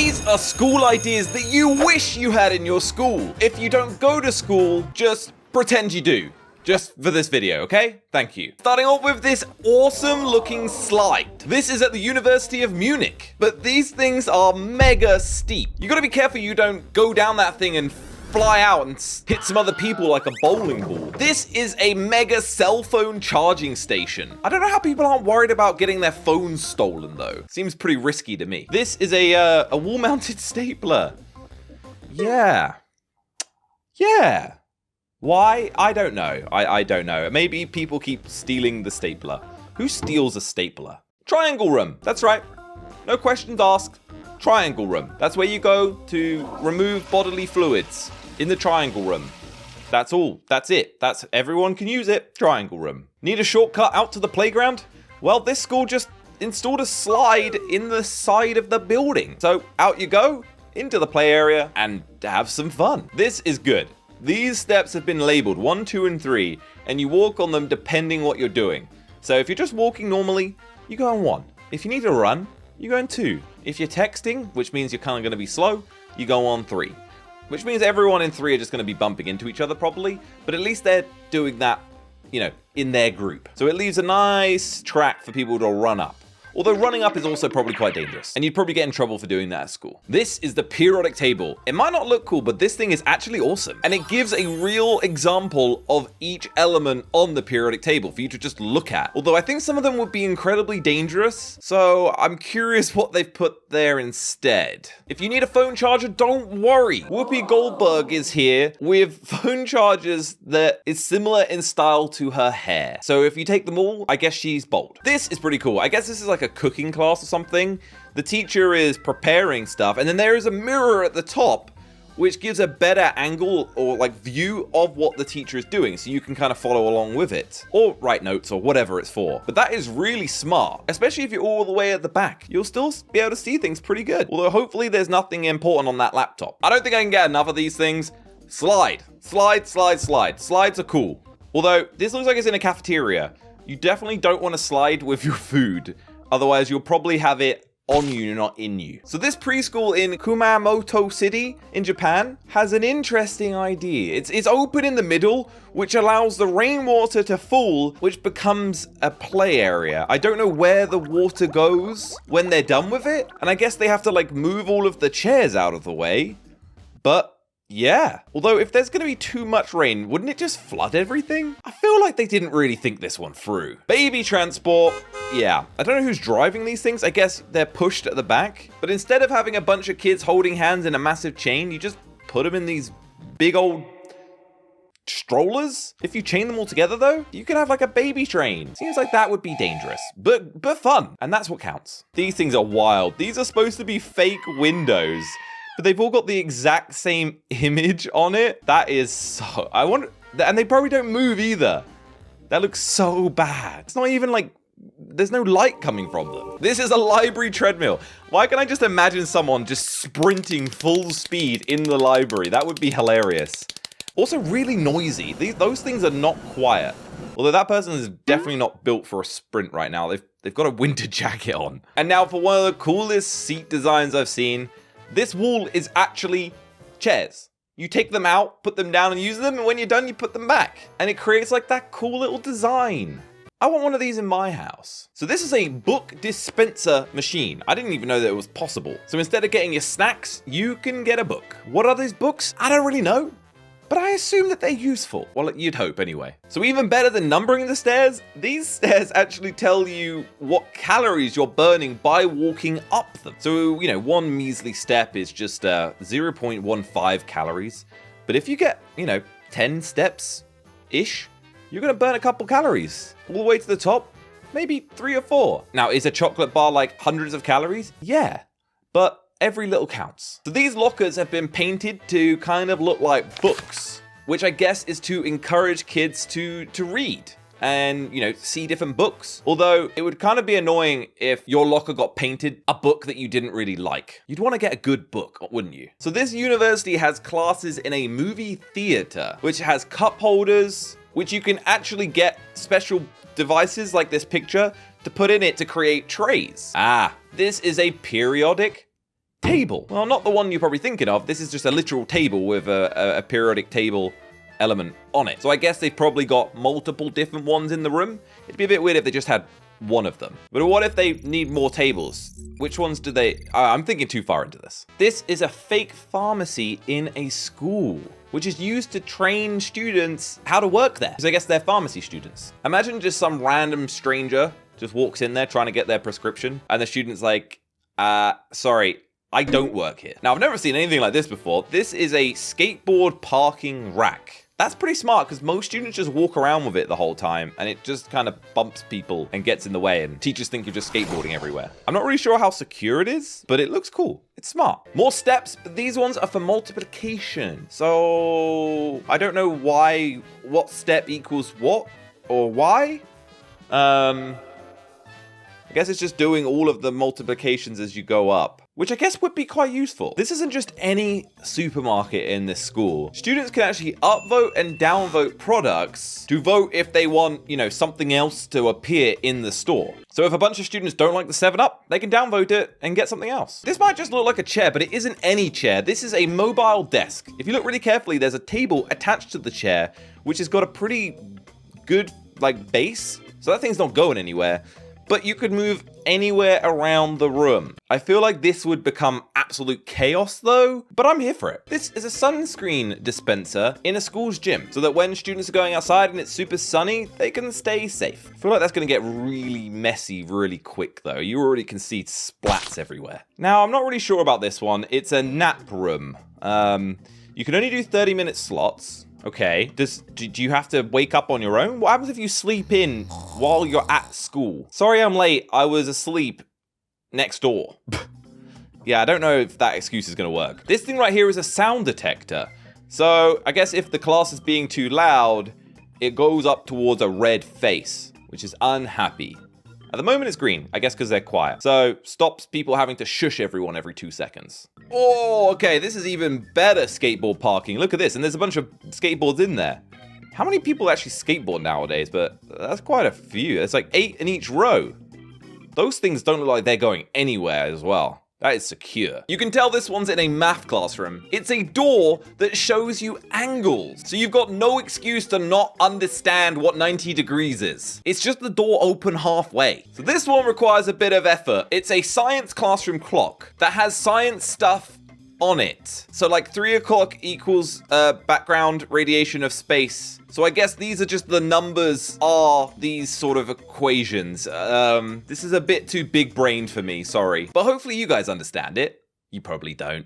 These are school ideas that you wish you had in your school. If you don't go to school, just pretend you do. Just for this video, okay? Thank you. Starting off with this awesome looking slide. This is at the University of Munich, but these things are mega steep. You gotta be careful you don't go down that thing and fly out and hit some other people like a bowling ball. This is a mega cell phone charging station. I don't know how people aren't worried about getting their phones stolen though. Seems pretty risky to me. This is a wall-mounted stapler. Yeah. Why? I don't know. I don't know. Maybe people keep stealing the stapler. Who steals a stapler? Triangle room. That's right. No questions asked. Triangle room. That's where you go to remove bodily fluids in the triangle room. That's all. That's it. That's everyone can use it. Triangle room. Need a shortcut out to the playground? Well, this school just installed a slide in the side of the building. So out you go into the play area and have some fun. This is good. These steps have been labeled 1, 2, and 3, and you walk on them depending what you're doing. So if you're just walking normally, you go on 1. If you need to run, you go on 2. If you're texting, which means you're kind of going to be slow, you go on 3. Which means everyone in 3 are just going to be bumping into each other probably, but at least they're doing that, in their group. So it leaves a nice track for people to run up. Although running up is also probably quite dangerous, and you'd probably get in trouble for doing that at school. This is the periodic table. It might not look cool, but this thing is actually awesome. And it gives a real example of each element on the periodic table for you to just look at. Although I think some of them would be incredibly dangerous, so I'm curious what they've put there instead. If you need a phone charger, don't worry. Whoopi Goldberg is here with phone chargers that is similar in style to her hair. So if you take them all, I guess she's bold. This is pretty cool. I guess this is like a cooking class or something. The teacher is preparing stuff, and then there is a mirror at the top which gives a better angle or like view of what the teacher is doing, so you can kind of follow along with it or write notes or whatever it's for. But that is really smart, especially if you're all the way at the back. You'll still be able to see things pretty good, although hopefully there's nothing important on that laptop. I don't think I can get enough of these things. Slides are cool, although this looks like it's in a cafeteria. You definitely don't want to slide with your food. Otherwise, you'll probably have it on you, not in you. So this preschool in Kumamoto City in Japan has an interesting idea. It's open in the middle, which allows the rainwater to fall, which becomes a play area. I don't know where the water goes when they're done with it. And I guess they have to move all of the chairs out of the way. But yeah. Although if there's going to be too much rain, wouldn't it just flood everything? I feel like they didn't really think this one through. Baby transport. Yeah. I don't know who's driving these things. I guess they're pushed at the back. But instead of having a bunch of kids holding hands in a massive chain, you just put them in these big old strollers. If you chain them all together though, you could have like a baby train. Seems like that would be dangerous, but fun. And that's what counts. These things are wild. These are supposed to be fake windows, but they've all got the exact same image on it. That is so... And they probably don't move either. That looks so bad. It's not even there's no light coming from them. This is a library treadmill. Why can't I just imagine someone just sprinting full speed in the library? That would be hilarious. Also really noisy. Those things are not quiet. Although that person is definitely not built for a sprint right now. They've got a winter jacket on. And now for one of the coolest seat designs I've seen. This wall is actually chairs. You take them out, put them down and use them, and when you're done, you put them back. And it creates that cool little design. I want one of these in my house. So this is a book dispenser machine. I didn't even know that it was possible. So instead of getting your snacks, you can get a book. What are these books? I don't really know, but I assume that they're useful. Well, you'd hope anyway. So even better than numbering the stairs, these stairs actually tell you what calories you're burning by walking up them. So, one measly step is just 0.15 calories. But if you get, 10 steps-ish, you're gonna burn a couple calories. All the way to the top, maybe 3 or 4. Now, is a chocolate bar hundreds of calories? Yeah, but every little counts. So these lockers have been painted to kind of look like books, which I guess is to encourage kids to read and, see different books. Although it would kind of be annoying if your locker got painted a book that you didn't really like. You'd want to get a good book, wouldn't you? So this university has classes in a movie theater, which has cup holders, which you can actually get special devices like this picture to put in it to create trays. This is a periodic Table. Well, not the one you're probably thinking of. This is just a literal table with a periodic table element on it. So I guess they've probably got multiple different ones in the room. It'd be a bit weird if they just had one of them. But what if they need more tables? Which ones do they... I'm thinking too far into this. This is a fake pharmacy in a school, which is used to train students how to work there. Because I guess they're pharmacy students. Imagine just some random stranger just walks in there trying to get their prescription, and the student's like, sorry, I don't work here. Now, I've never seen anything like this before. This is a skateboard parking rack. That's pretty smart because most students just walk around with it the whole time and it just kind of bumps people and gets in the way, and teachers think you're just skateboarding everywhere. I'm not really sure how secure it is, but it looks cool. It's smart. More steps, but these ones are for multiplication. So I don't know what step equals what or why. I guess it's just doing all of the multiplications as you go up, which I guess would be quite useful. This isn't just any supermarket in this school. Students can actually upvote and downvote products to vote if they want, something else to appear in the store. So if a bunch of students don't like the 7-Up, they can downvote it and get something else. This might just look like a chair, but it isn't any chair. This is a mobile desk. If you look really carefully, there's a table attached to the chair, which has got a pretty good, base. So that thing's not going anywhere. But you could move anywhere around the room. I feel like this would become absolute chaos though, but I'm here for it. This is a sunscreen dispenser in a school's gym, so that when students are going outside and it's super sunny, they can stay safe. I feel like that's gonna get really messy really quick though. You already can see splats everywhere. Now, I'm not really sure about this one. It's a nap room. You can only do 30-minute slots. Okay, do you have to wake up on your own? What happens if you sleep in while you're at school? Sorry I'm late, I was asleep next door. Yeah, I don't know if that excuse is gonna work. This thing right here is a sound detector. So I guess if the class is being too loud, it goes up towards a red face, which is unhappy. At the moment it's green, I guess because they're quiet. So stops people having to shush everyone every 2 seconds. Oh, okay, this is even better skateboard parking. Look at this, and there's a bunch of skateboards in there. How many people actually skateboard nowadays? But that's quite a few. It's like 8 in each row. Those things don't look like they're going anywhere as well. That is secure. You can tell this one's in a math classroom. It's a door that shows you angles. So you've got no excuse to not understand what 90 degrees is. It's just the door open halfway. So this one requires a bit of effort. It's a science classroom clock that has science stuff on it. So 3 o'clock equals background radiation of space. So I guess these are just the numbers are these sort of equations. This is a bit too big brained for me, sorry. But hopefully you guys understand it. You probably don't.